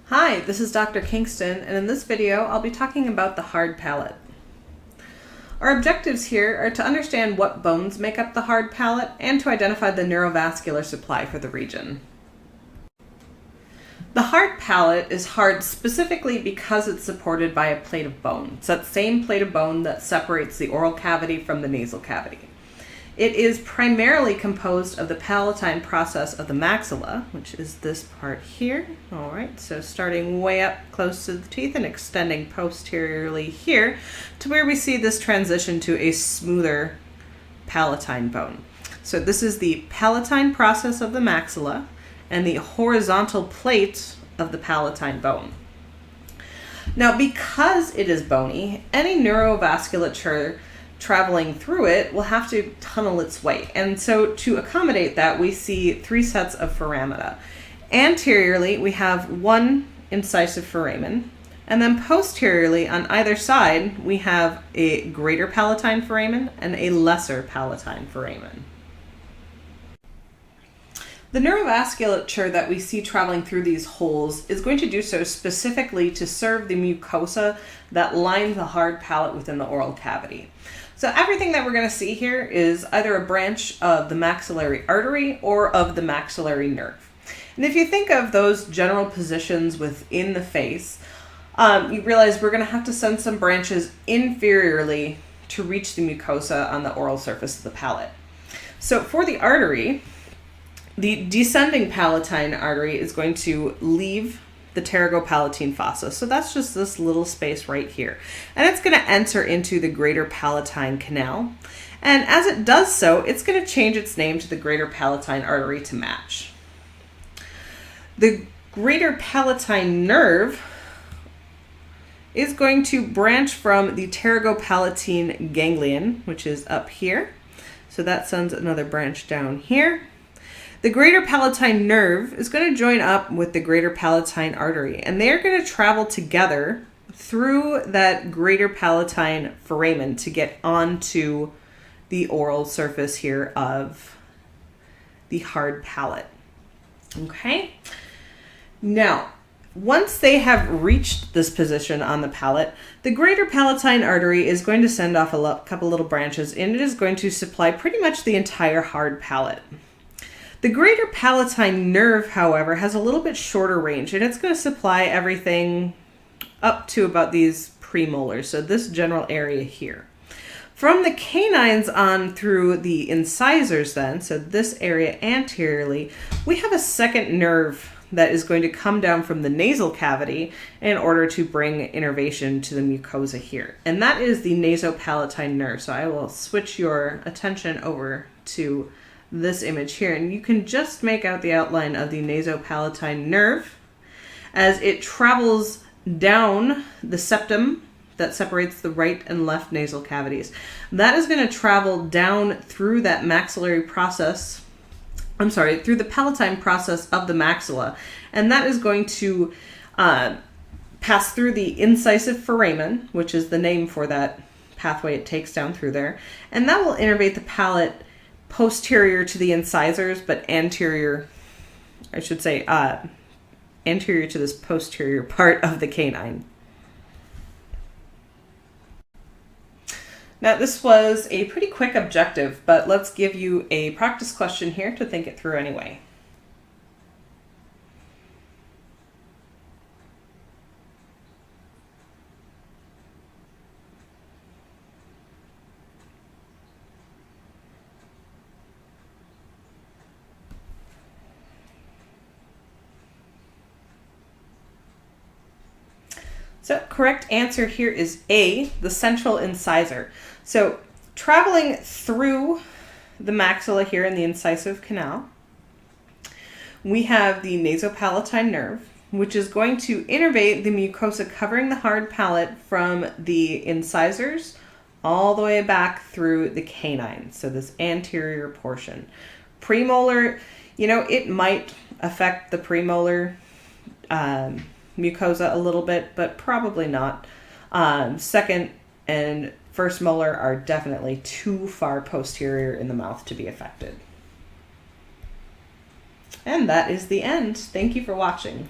Hi, this is Dr. Kingston, and in this video I'll be talking about the hard palate. Our objectives here are to understand what bones make up the hard palate and to identify the neurovascular supply for the region. The hard palate is hard specifically because it's supported by a plate of bone. It's that same plate of bone that separates the oral cavity from the nasal cavity. It is primarily composed of the palatine process of the maxilla, which is this part here. All right, so starting way up close to the teeth and extending posteriorly here to where we see this transition to a smoother palatine bone. So this is the palatine process of the maxilla and the horizontal plate of the palatine bone. Now, because it is bony, any neurovasculature traveling through it will have to tunnel its way. And so to accommodate that, we see three sets of foramina. Anteriorly, we have one incisive foramen, and then posteriorly on either side, we have a greater palatine foramen and a lesser palatine foramen. The neurovasculature that we see traveling through these holes is going to do so specifically to serve the mucosa that lines the hard palate within the oral cavity. So everything that we're going to see here is either a branch of the maxillary artery or of the maxillary nerve. And if you think of those general positions within the face, you realize we're going to have to send some branches inferiorly to reach the mucosa on the oral surface of the palate. So for the artery, the descending palatine artery is going to leave the pterygopalatine fossa. So that's just this little space right here. And it's going to enter into the greater palatine canal. And as it does so, it's going to change its name to the greater palatine artery to match. The greater palatine nerve is going to branch from the pterygopalatine ganglion, which is up here. So that sends another branch down here. The greater palatine nerve is going to join up with the greater palatine artery, and they're going to travel together through that greater palatine foramen to get onto the oral surface here of the hard palate. Okay? Now, once they have reached this position on the palate, the greater palatine artery is going to send off a couple little branches, and it is going to supply pretty much the entire hard palate. The greater palatine nerve, however, has a little bit shorter range, and it's going to supply everything up to about these premolars, so this general area here. From the canines on through the incisors then, so this area anteriorly, we have a second nerve that is going to come down from the nasal cavity in order to bring innervation to the mucosa here. And that is the nasopalatine nerve. So I will switch your attention over to this image here, and you can just make out the outline of the nasopalatine nerve as it travels down the septum that separates the right and left nasal cavities. That is going to travel down through that maxillary process, through the palatine process of the maxilla, and that is going to pass through the incisive foramen, which is the name for that pathway it takes down through there, and that will innervate the palate posterior to the incisors, but anterior to this posterior part of the canine. Now, this was a pretty quick objective, but let's give you a practice question here to think it through anyway. So correct answer here is A, the central incisor. So traveling through the maxilla here in the incisive canal, we have the nasopalatine nerve, which is going to innervate the mucosa covering the hard palate from the incisors all the way back through the canine. So this anterior portion. Premolar, it might affect the premolar mucosa a little bit, but probably not. Second and first molar are definitely too far posterior in the mouth to be affected. And that is the end. Thank you for watching.